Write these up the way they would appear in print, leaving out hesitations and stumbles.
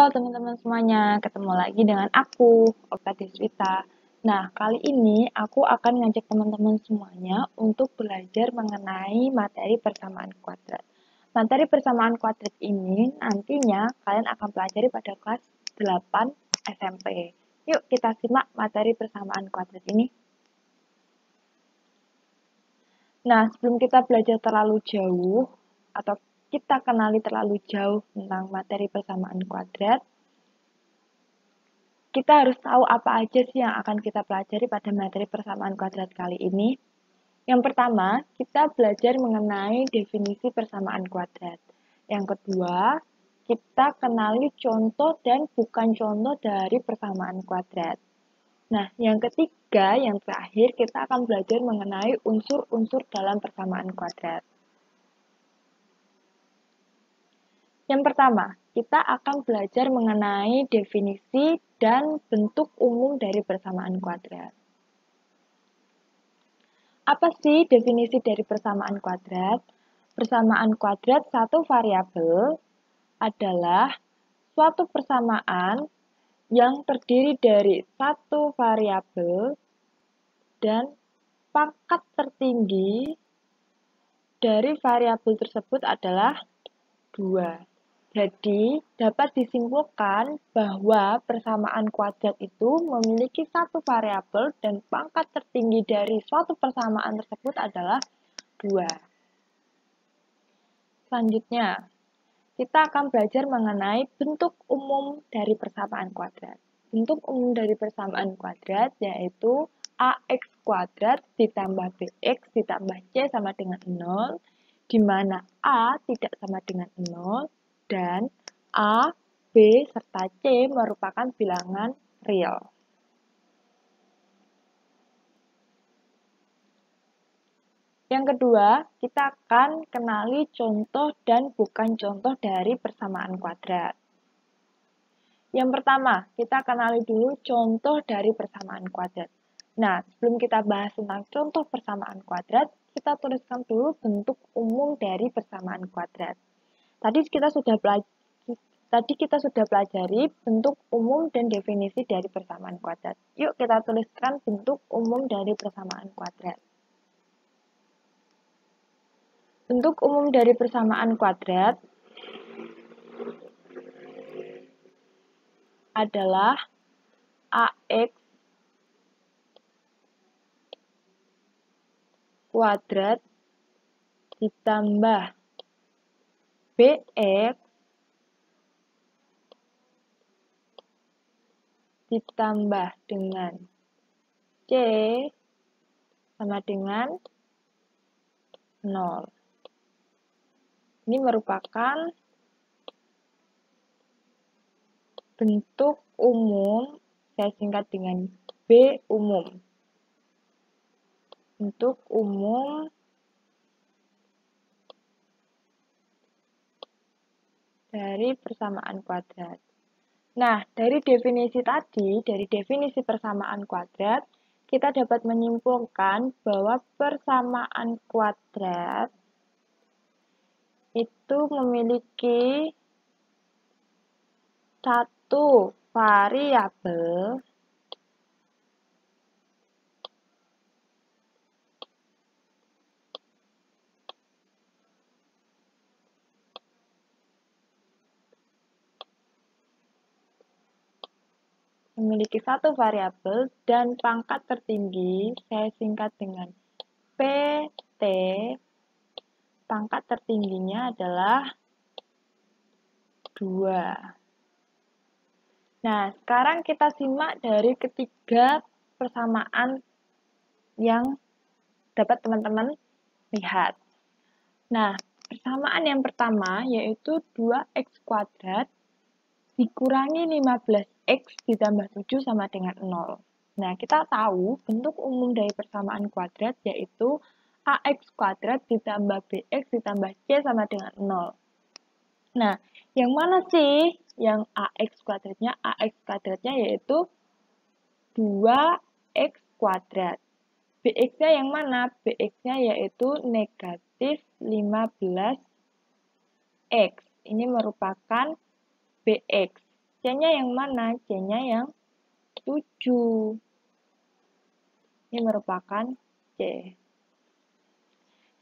teman-teman semuanya, ketemu lagi dengan aku, Oka Deswita. Nah, kali ini aku akan ngajak teman-teman semuanya untuk belajar mengenai materi persamaan kuadrat. Materi persamaan kuadrat ini nantinya kalian akan pelajari pada kelas 8 SMP. Yuk kita simak materi persamaan kuadrat ini. Nah, sebelum kita belajar terlalu jauh, atau kita kenali terlalu jauh tentang materi persamaan kuadrat, kita harus tahu apa aja sih yang akan kita pelajari pada materi persamaan kuadrat kali ini. Yang pertama, kita belajar mengenai definisi persamaan kuadrat. Yang kedua, kita kenali contoh dan bukan contoh dari persamaan kuadrat. Nah, yang ketiga, yang terakhir, kita akan belajar mengenai unsur-unsur dalam persamaan kuadrat. Yang pertama, kita akan belajar mengenai definisi dan bentuk umum dari persamaan kuadrat. Apa sih definisi dari persamaan kuadrat? Persamaan kuadrat satu variabel adalah suatu persamaan yang terdiri dari satu variabel dan pangkat tertinggi dari variabel tersebut adalah 2. Jadi, dapat disimpulkan bahwa persamaan kuadrat itu memiliki satu variabel dan pangkat tertinggi dari suatu persamaan tersebut adalah 2. Selanjutnya, kita akan belajar mengenai bentuk umum dari persamaan kuadrat. Bentuk umum dari persamaan kuadrat yaitu ax kuadrat ditambah bx ditambah c sama dengan 0, di mana a tidak sama dengan 0, dan A, B, serta C merupakan bilangan real. Yang kedua, kita akan kenali contoh dan bukan contoh dari persamaan kuadrat. Yang pertama, kita kenali dulu contoh dari persamaan kuadrat. Nah, sebelum kita bahas tentang contoh persamaan kuadrat, kita tuliskan dulu bentuk umum dari persamaan kuadrat. Tadi kita sudah pelajari bentuk umum dan definisi dari persamaan kuadrat. Yuk kita tuliskan bentuk umum dari persamaan kuadrat. Bentuk umum dari persamaan kuadrat adalah ax kuadrat ditambah bx ditambah dengan c sama dengan 0. Ini merupakan bentuk umum, saya singkat dengan B umum. Bentuk umum dari persamaan kuadrat. Nah, dari definisi tadi, dari definisi persamaan kuadrat, kita dapat menyimpulkan bahwa persamaan kuadrat itu memiliki satu variabel dan pangkat tertinggi, saya singkat dengan PT, pangkat tertingginya adalah 2. Nah, sekarang kita simak dari ketiga persamaan yang dapat teman-teman lihat. Nah, persamaan yang pertama yaitu 2x kuadrat dikurangi 15x ditambah 7 sama dengan 0. Nah, kita tahu bentuk umum dari persamaan kuadrat yaitu ax kuadrat ditambah bx ditambah c sama dengan 0. Nah, yang mana sih yang ax kuadratnya? Ax kuadratnya yaitu 2x kuadrat. Bx-nya yang mana? Bx-nya yaitu negatif 15x. Ini merupakan Bx. C C-nya yang mana? C-nya yang 7. Ini merupakan C.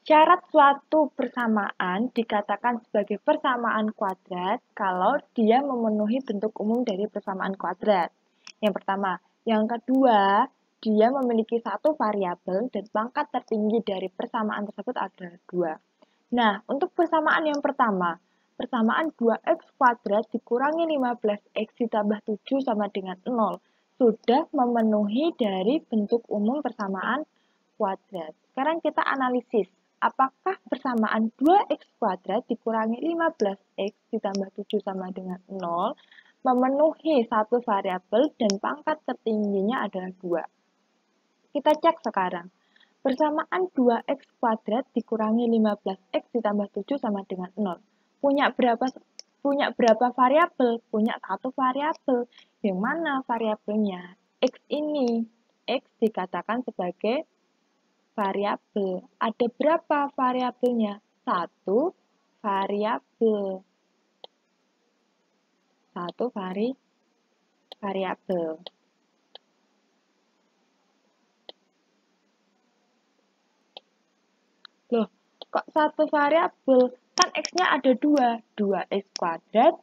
Syarat suatu persamaan dikatakan sebagai persamaan kuadrat kalau dia memenuhi bentuk umum dari persamaan kuadrat. Yang pertama. Yang kedua, dia memiliki satu variabel dan pangkat tertinggi dari persamaan tersebut adalah 2. Nah, untuk persamaan yang pertama, persamaan 2x kuadrat dikurangi 15x ditambah 7 sama dengan 0 sudah memenuhi dari bentuk umum persamaan kuadrat. Sekarang kita analisis. Apakah persamaan 2x kuadrat dikurangi 15x ditambah 7 sama dengan 0 memenuhi satu variabel dan pangkat tertingginya adalah 2. Kita cek sekarang. Persamaan 2x kuadrat dikurangi 15x ditambah 7 sama dengan 0. Punya berapa variabel? Punya satu variabel. Yang mana variabelnya? X ini. X dikatakan sebagai variabel. Ada berapa variabelnya? Satu variabel. Satu variabel. Loh, kok satu variabel? Kan X-nya ada 2. 2X kuadrat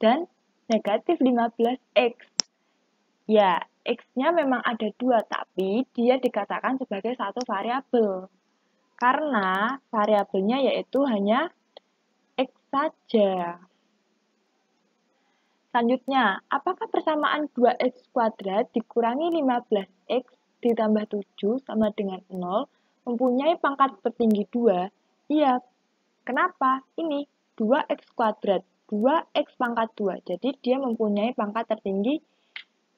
dan negatif 15X. Ya, X-nya memang ada 2, tapi dia dikatakan sebagai satu variabel. Karena variabelnya yaitu hanya X saja. Selanjutnya, apakah persamaan 2x kuadrat dikurangi 15x ditambah 7 sama dengan 0 mempunyai pangkat tertinggi 2? Iya. Kenapa? Ini 2x kuadrat. 2x pangkat 2. Jadi dia mempunyai pangkat tertinggi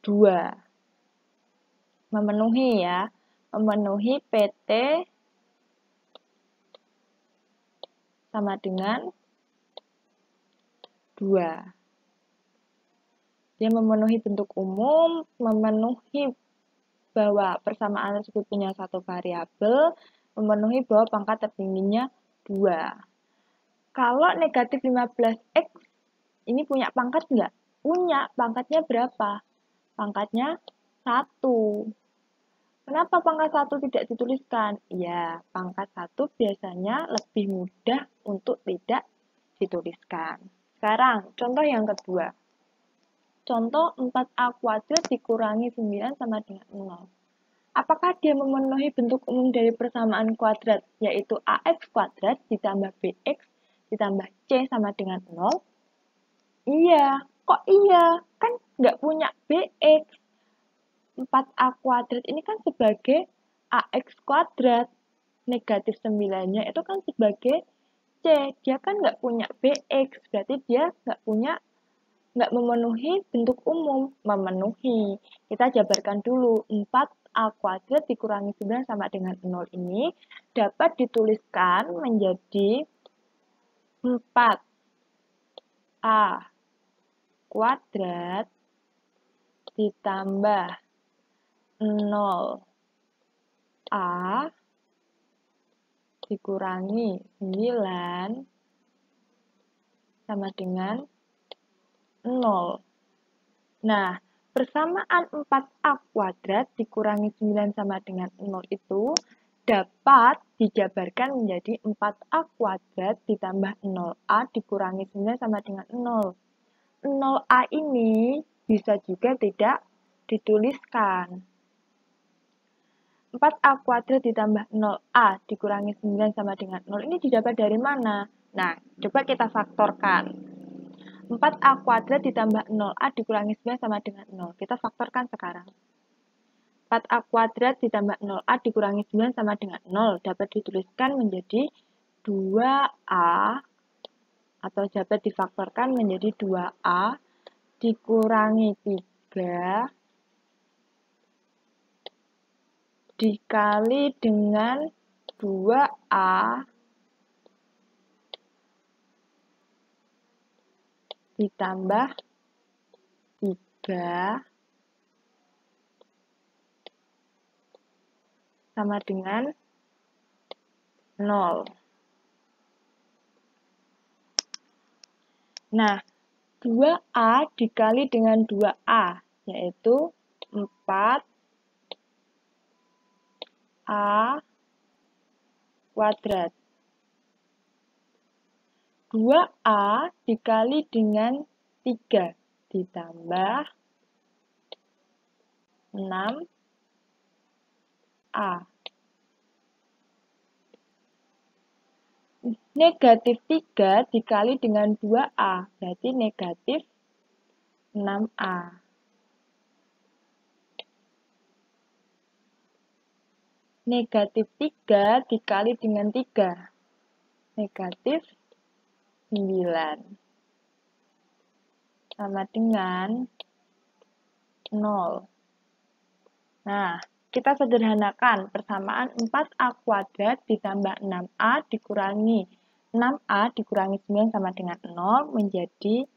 2. Memenuhi ya. Memenuhi PT sama dengan 2. Dia memenuhi bentuk umum, memenuhi bahwa persamaan tersebut punya satu variabel, memenuhi bahwa pangkat tertingginya 2. Kalau negatif 15x, ini punya pangkat enggak? Punya. Pangkatnya berapa? Pangkatnya 1. Kenapa pangkat 1 tidak dituliskan? Ya, pangkat 1 biasanya lebih mudah untuk tidak dituliskan. Sekarang, contoh yang kedua. Contoh 4A kuadrat dikurangi 9 sama dengan 0. Apakah dia memenuhi bentuk umum dari persamaan kuadrat, yaitu AX kuadrat ditambah BX ditambah C sama dengan 0? Iya. Kok iya? Kan nggak punya BX. 4A kuadrat ini kan sebagai AX kuadrat. Negatif 9-nya itu kan sebagai C. Dia kan nggak punya BX. Berarti dia nggak memenuhi bentuk umum. Memenuhi. Kita jabarkan dulu. 4A kuadrat dikurangi 9 sama dengan 0 ini dapat dituliskan menjadi 4A kuadrat ditambah 0A dikurangi 9 sama dengan 0. Nah, persamaan 4A kuadrat dikurangi 9 sama dengan 0 itu dapat dijabarkan menjadi 4A kuadrat ditambah 0A dikurangi 9 sama dengan 0. 0A ini bisa juga tidak dituliskan. 4A kuadrat ditambah 0A dikurangi 9 sama dengan 0 ini didapat dari mana? Nah, coba kita faktorkan. 4A kuadrat ditambah 0A dikurangi 9 sama dengan 0. Kita faktorkan sekarang. 4A kuadrat ditambah 0A dikurangi 9 sama dengan 0 dapat dituliskan menjadi 2A atau dapat difaktorkan menjadi 2A dikurangi 3 dikali dengan 2A ditambah 3 sama dengan 0. Nah, 2A dikali dengan 2A, yaitu 4A kuadrat. 2A dikali dengan 3 ditambah 6A. Negatif 3 dikali dengan 2A, berarti negatif 6A. Negatif 3 dikali dengan 3, negatif 9. Sama dengan 0. Nah, kita sederhanakan persamaan 4A kuadrat ditambah 6A dikurangi 6A dikurangi 9 sama dengan 0 menjadi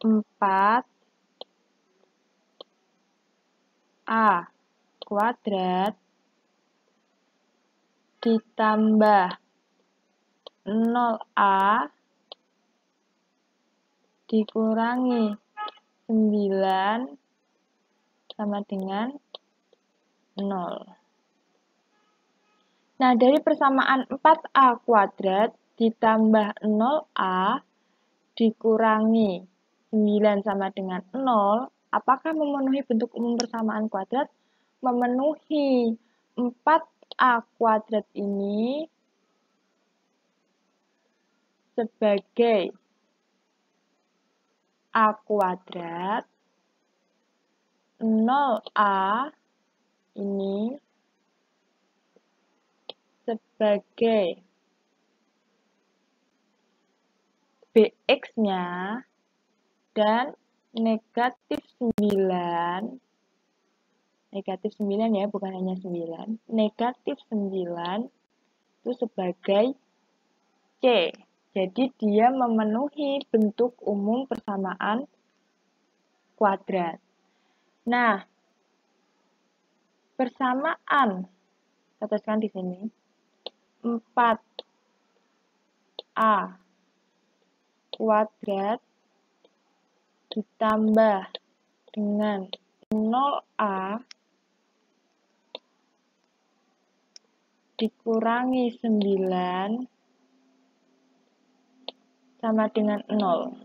4A kuadrat ditambah 0A dikurangi 9 sama dengan 0. Nah, dari persamaan 4A kuadrat ditambah 0A dikurangi 9 sama dengan 0, apakah memenuhi bentuk umum persamaan kuadrat? Memenuhi. 4A kuadrat ini sebagai A kuadrat, 0A ini sebagai BX-nya dan negatif 9 ya, bukan hanya 9, negatif 9 itu sebagai C. Jadi dia memenuhi bentuk umum persamaan kuadrat. Nah, persamaan, kita tuliskan di sini, 4A kuadrat ditambah dengan 0A dikurangi 9 sama dengan 0.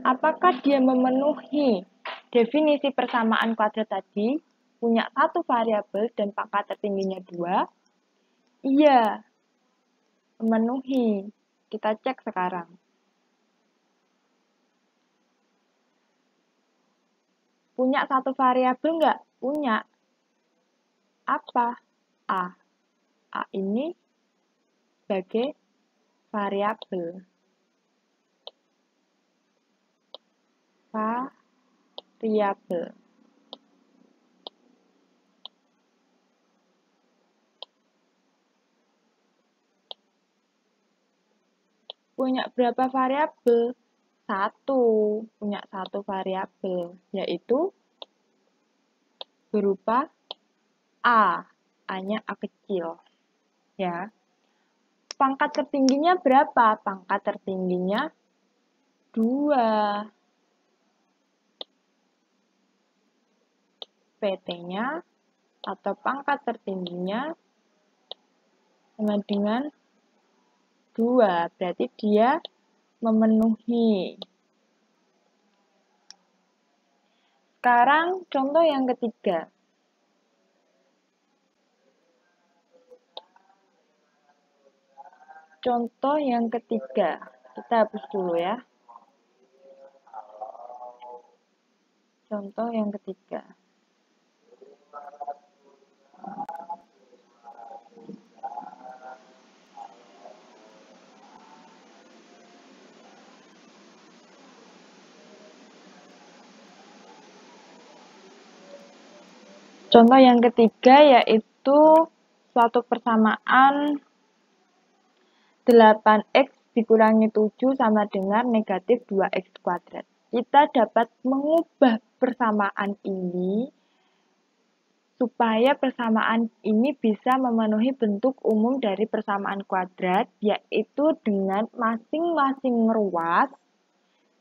Apakah dia memenuhi definisi persamaan kuadrat tadi? Punya satu variabel dan pangkat tertingginya 2? Iya, memenuhi. Kita cek sekarang. Punya satu variabel nggak? Punya. Apa? A. A ini sebagai variabel. Variabel. Punya berapa variabel? Satu. Punya satu variabel, yaitu berupa A. A-nya A kecil. Ya. Pangkat tertingginya berapa? Pangkat tertingginya 2. PT-nya atau pangkat tertingginya sama dengan 2. Berarti dia memenuhi. Sekarang contoh yang ketiga. Contoh yang ketiga. Kita hapus dulu ya. Contoh yang ketiga. Contoh yang ketiga yaitu suatu persamaan 8x dikurangi 7 sama dengan negatif 2x kuadrat. Kita dapat mengubah persamaan ini supaya persamaan ini bisa memenuhi bentuk umum dari persamaan kuadrat, yaitu dengan masing-masing ruas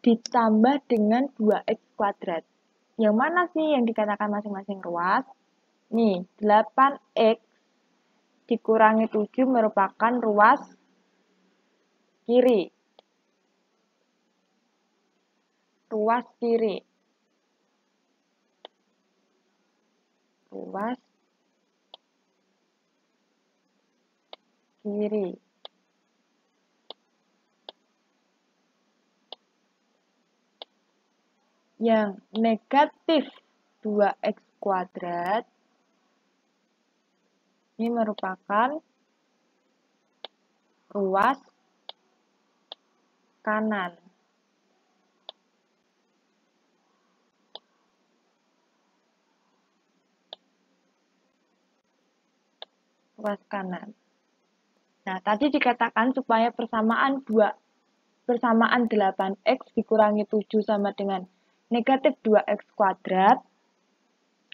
ditambah dengan 2x kuadrat. Yang mana sih yang dikatakan masing-masing ruas? Nih, 8x dikurangi 7 merupakan ruas kiri. Ruas kiri. Ruas kiri. Yang negatif 2x kuadrat ini merupakan ruas kanan. Ruas kanan. Nah, tadi dikatakan supaya persamaan 8x dikurangi 7 sama dengan negatif 2x kuadrat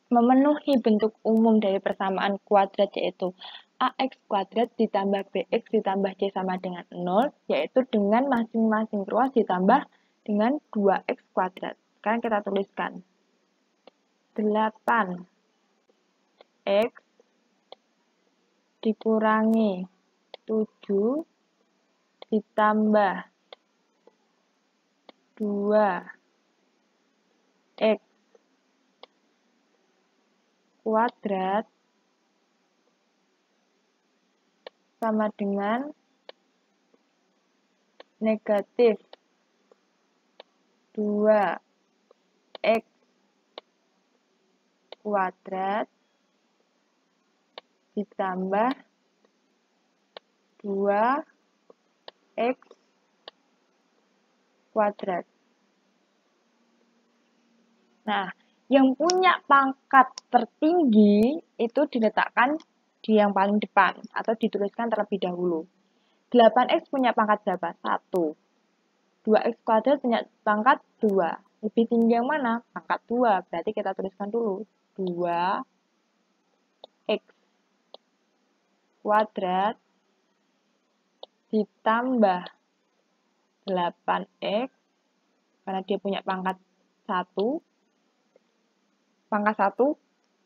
memenuhi bentuk umum dari persamaan kuadrat, yaitu ax kuadrat ditambah bx ditambah c sama dengan 0, yaitu dengan masing-masing ruas ditambah dengan 2x kuadrat. Sekarang kita tuliskan 8x dikurangi 7 ditambah 2x kuadrat sama dengan negatif 2x kuadrat ditambah 2x kuadrat. Nah, yang punya pangkat tertinggi itu diletakkan di yang paling depan atau dituliskan terlebih dahulu. 8x punya pangkat berapa? 1. 2x kuadrat punya pangkat 2. Lebih tinggi yang mana? Pangkat 2. Berarti kita tuliskan dulu 2x kuadrat ditambah 8x karena dia punya pangkat 1. Pangkat 1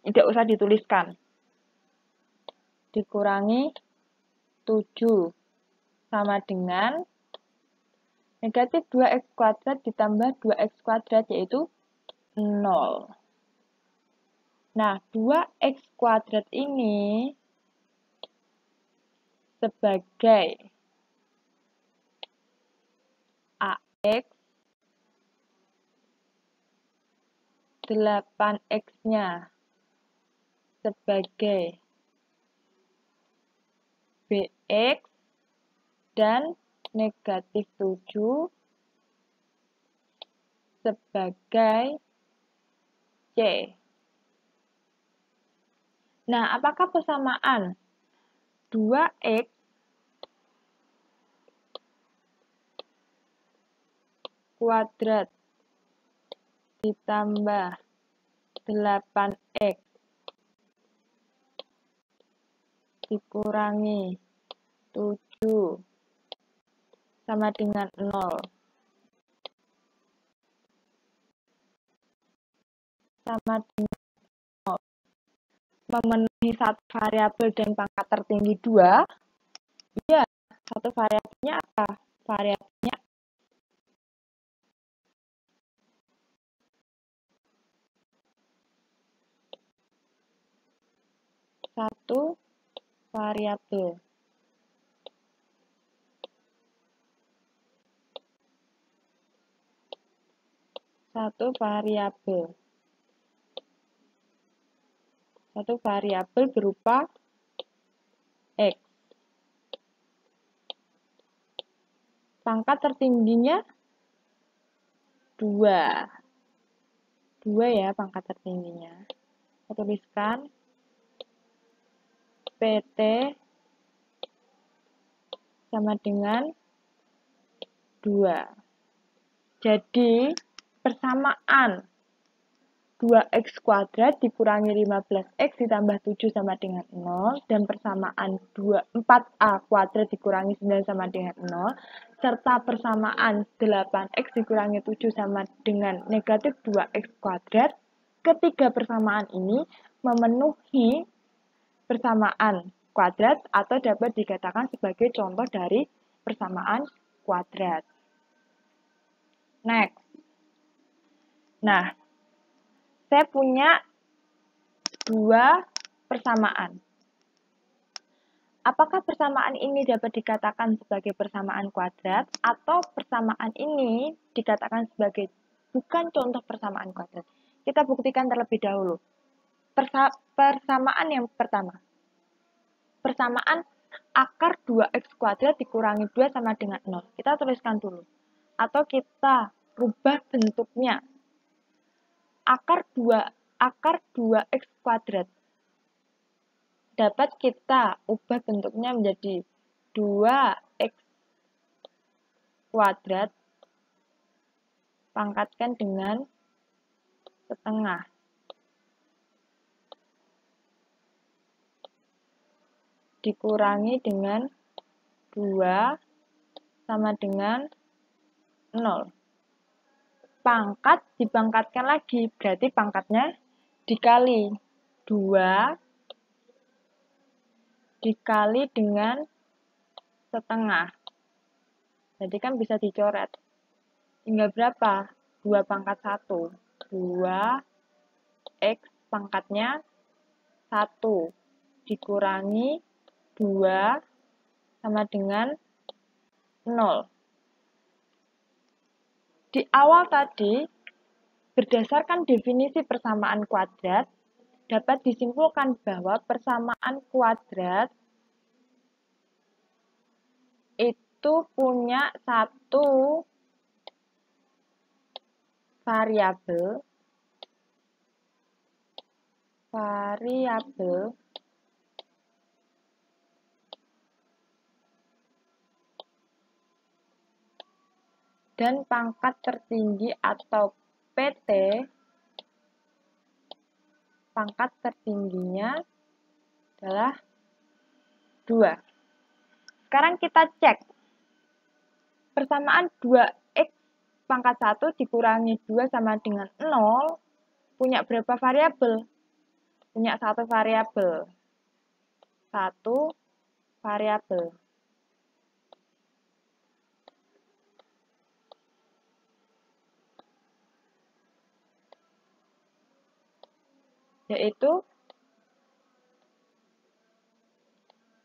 tidak usah dituliskan. Dikurangi 7 sama dengan negatif 2x kuadrat ditambah 2x kuadrat, yaitu 0. Nah, 2x kuadrat ini sebagai ax, 8x-nya sebagai bx, dan negatif 7 sebagai c. Nah, apakah persamaan 2x kuadrat ditambah 8x dikurangi 7 sama dengan 0 sama dengan 0 memenuhi satu variabel dan pangkat tertinggi 2? Iya, satu variabelnya apa? Variabelnya satu variabel. Satu variabel berupa x. Pangkat tertingginya 2. 2 ya pangkat tertingginya. Saya tuliskan PT sama dengan 2. Jadi, persamaan 2x kuadrat dikurangi 15x ditambah 7 sama dengan 0, dan persamaan 4a kuadrat dikurangi 9 sama dengan 0, serta persamaan 8x dikurangi 7 sama dengan negatif 2x kuadrat, ketiga persamaan ini memenuhi persamaan kuadrat atau dapat dikatakan sebagai contoh dari persamaan kuadrat. Next. Nah, saya punya dua persamaan. Apakah persamaan ini dapat dikatakan sebagai persamaan kuadrat atau persamaan ini dikatakan sebagai bukan contoh persamaan kuadrat? Kita buktikan terlebih dahulu. Persamaan yang pertama. Persamaan akar 2x kuadrat dikurangi 2 sama dengan 0. Kita tuliskan dulu. Atau kita rubah bentuknya. Akar 2x kuadrat dapat kita ubah bentuknya menjadi 2x kuadrat pangkatkan dengan setengah. Dikurangi dengan 2 sama dengan 0. Pangkat dipangkatkan lagi, berarti pangkatnya dikali 2 dikali dengan setengah. Jadi kan bisa dicoret. Tinggal berapa? 2 pangkat 1. 2x pangkatnya 1 dikurangi 2 sama dengan 0. Di awal tadi, berdasarkan definisi persamaan kuadrat, dapat disimpulkan bahwa persamaan kuadrat itu punya satu variabel dan pangkat tertinggi atau PT, pangkat tertingginya adalah 2. Sekarang kita cek. Persamaan 2x pangkat 1 dikurangi 2 sama dengan 0 punya berapa variabel? Punya satu variabel. Yaitu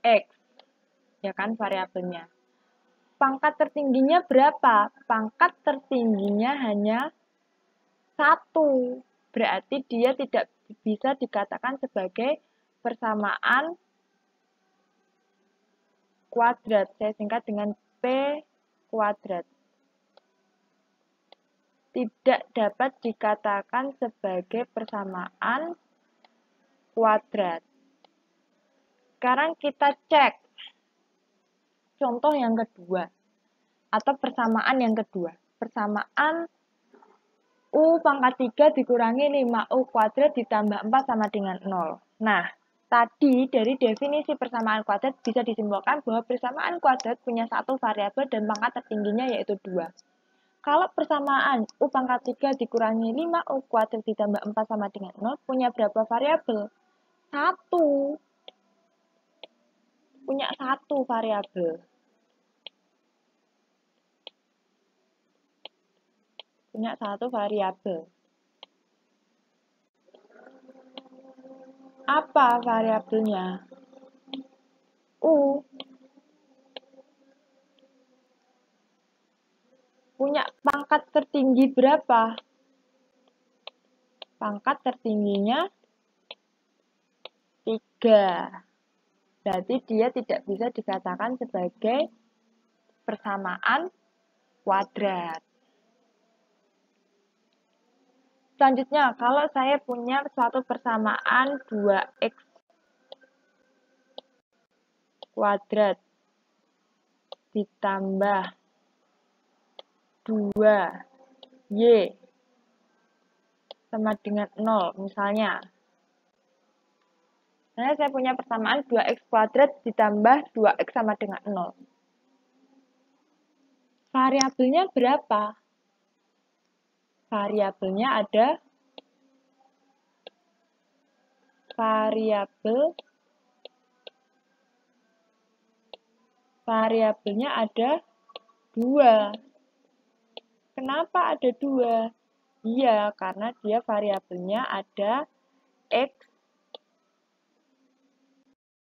x, ya kan variabelnya. Pangkat tertingginya berapa? Pangkat tertingginya hanya 1. Berarti dia tidak bisa dikatakan sebagai persamaan kuadrat. Saya singkat dengan P kuadrat. Tidak dapat dikatakan sebagai persamaan kuadrat. Sekarang kita cek contoh yang kedua atau persamaan yang kedua. Persamaan U pangkat 3 dikurangi 5U kuadrat ditambah 4 sama dengan 0. Nah, tadi dari definisi persamaan kuadrat bisa disimpulkan bahwa persamaan kuadrat punya satu variabel dan pangkat tertingginya yaitu 2. Kalau persamaan U pangkat 3 dikurangi 5U kuadrat ditambah 4 sama dengan 0 punya berapa variabel? 1. Punya satu variabel. Punya satu variabel. Apa variabelnya? U. Punya pangkat tertinggi berapa? Pangkat tertingginya 3. Berarti dia tidak bisa dikatakan sebagai persamaan kuadrat. Selanjutnya, kalau saya punya suatu persamaan 2x kuadrat ditambah 2y sama dengan 0, misalnya. Nah, saya punya persamaan 2x kuadrat ditambah 2x sama dengan 0. variabelnya berapa? Variabelnya ada variabelnya ada 2. Kenapa ada 2? Iya, karena dia variabelnya ada X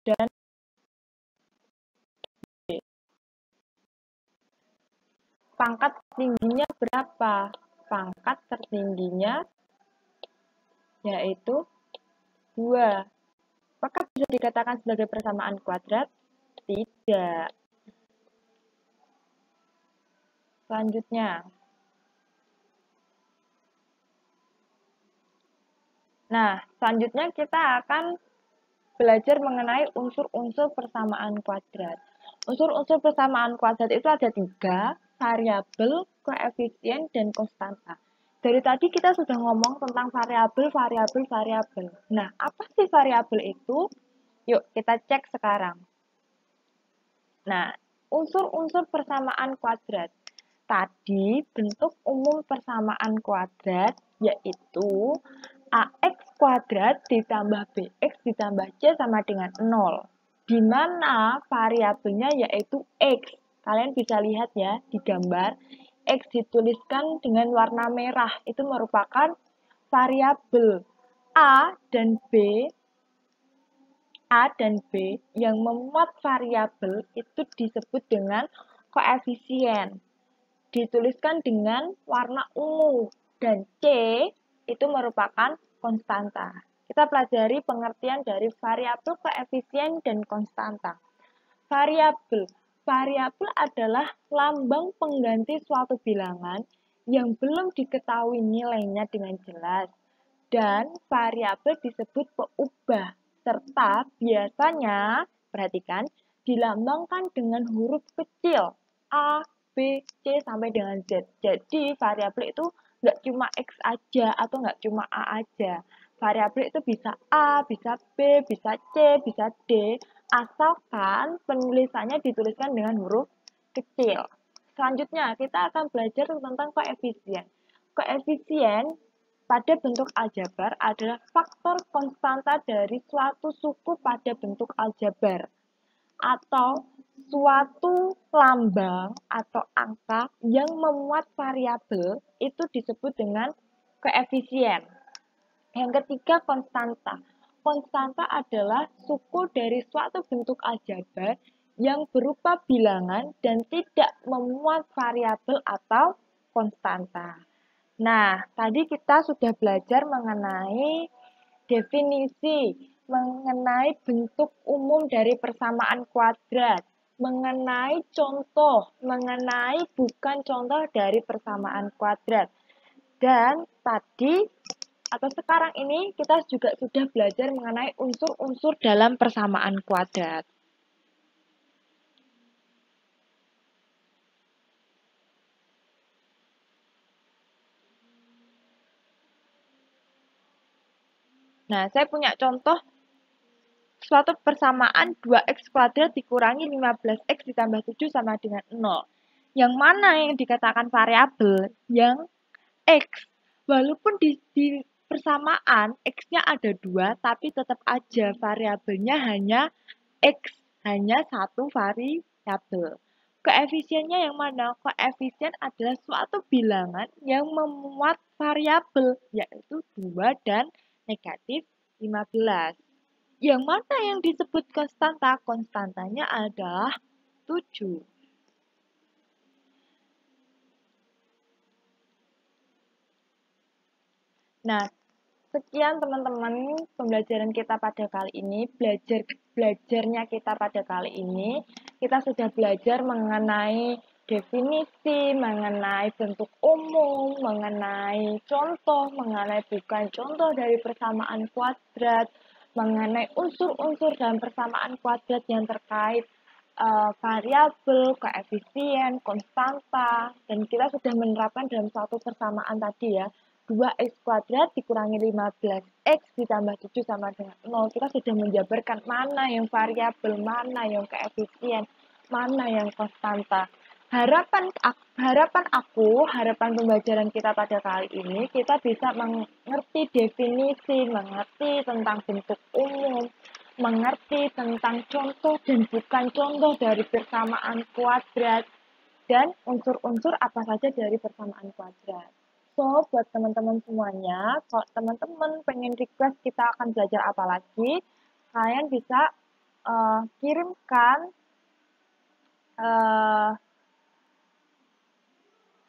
dan Y. Pangkat tingginya berapa? Pangkat tertingginya yaitu 2. Apakah bisa dikatakan sebagai persamaan kuadrat? Tidak. Selanjutnya. Nah, selanjutnya kita akan belajar mengenai unsur-unsur persamaan kuadrat. Unsur-unsur persamaan kuadrat itu ada 3, variabel, koefisien, dan konstanta. Dari tadi kita sudah ngomong tentang variabel. Nah, apa sih variabel itu? Yuk, kita cek sekarang. Nah, unsur-unsur persamaan kuadrat. Tadi bentuk umum persamaan kuadrat yaitu AX kuadrat ditambah BX ditambah C sama dengan 0. Di mana variabelnya yaitu X. Kalian bisa lihat ya di gambar. X dituliskan dengan warna merah. Itu merupakan variabel. A dan B yang memuat variabel itu disebut dengan koefisien. Dituliskan dengan warna ungu. Dan C itu merupakan konstanta. Kita pelajari pengertian dari variabel, koefisien, dan konstanta. Variabel. Variabel adalah lambang pengganti suatu bilangan yang belum diketahui nilainya dengan jelas. Dan variabel disebut peubah. Serta biasanya, perhatikan, dilambangkan dengan huruf kecil A, B, C, sampai dengan Z. Jadi, variabel itu nggak cuma X aja atau nggak cuma A aja. Variabel itu bisa A, bisa B, bisa C, bisa D, asalkan penulisannya dituliskan dengan huruf kecil. Selanjutnya, kita akan belajar tentang koefisien. Koefisien pada bentuk aljabar adalah faktor konstanta dari suatu suku pada bentuk aljabar atau suatu lambang atau angka yang memuat variabel itu disebut dengan koefisien. Yang ketiga, konstanta. Konstanta adalah suku dari suatu bentuk aljabar yang berupa bilangan dan tidak memuat variabel atau konstanta. Nah, tadi kita sudah belajar mengenai definisi, mengenai bentuk umum dari persamaan kuadrat, mengenai contoh, mengenai bukan contoh dari persamaan kuadrat. Dan tadi atau sekarang ini kita juga sudah belajar mengenai unsur-unsur dalam persamaan kuadrat. Nah, saya punya contoh suatu persamaan 2x kuadrat dikurangi 15x ditambah 7 sama dengan 0. Yang mana yang dikatakan variabel? Yang X. Walaupun di persamaan X-nya ada 2, tapi tetap aja variabelnya hanya X. Hanya satu variabel. Koefisiennya yang mana? Koefisien adalah suatu bilangan yang memuat variabel, yaitu 2 dan negatif 15. Yang mana yang disebut konstanta? Konstantanya adalah 7. Nah, sekian teman-teman pembelajaran kita pada kali ini. Belajarnya kita pada kali ini, kita sudah belajar mengenai definisi, mengenai bentuk umum, mengenai contoh, mengenai bukan contoh dari persamaan kuadrat, mengenai unsur-unsur dalam persamaan kuadrat yang terkait variabel, koefisien, konstanta, dan kita sudah menerapkan dalam suatu persamaan tadi ya. 2x kuadrat dikurangi 15x ditambah 7 sama dengan 0. Kita sudah menjabarkan mana yang variabel, mana yang koefisien, mana yang konstanta. harapan pembelajaran kita pada kali ini, kita bisa mengerti definisi, mengerti tentang bentuk umum, mengerti tentang contoh dan bukan contoh dari persamaan kuadrat, dan unsur-unsur apa saja dari persamaan kuadrat. So, buat teman-teman semuanya, kalau teman-teman pengen request kita akan belajar apa lagi, kalian bisa kirimkan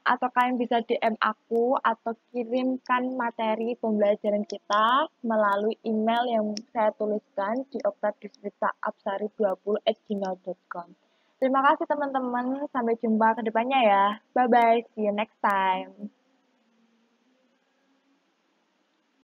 atau kalian bisa DM aku atau kirimkan materi pembelajaran kita melalui email yang saya tuliskan di oktadiswitaapsari20@gmail.com. Terima kasih teman-teman, sampai jumpa ke depannya ya. Bye-bye, see you next time.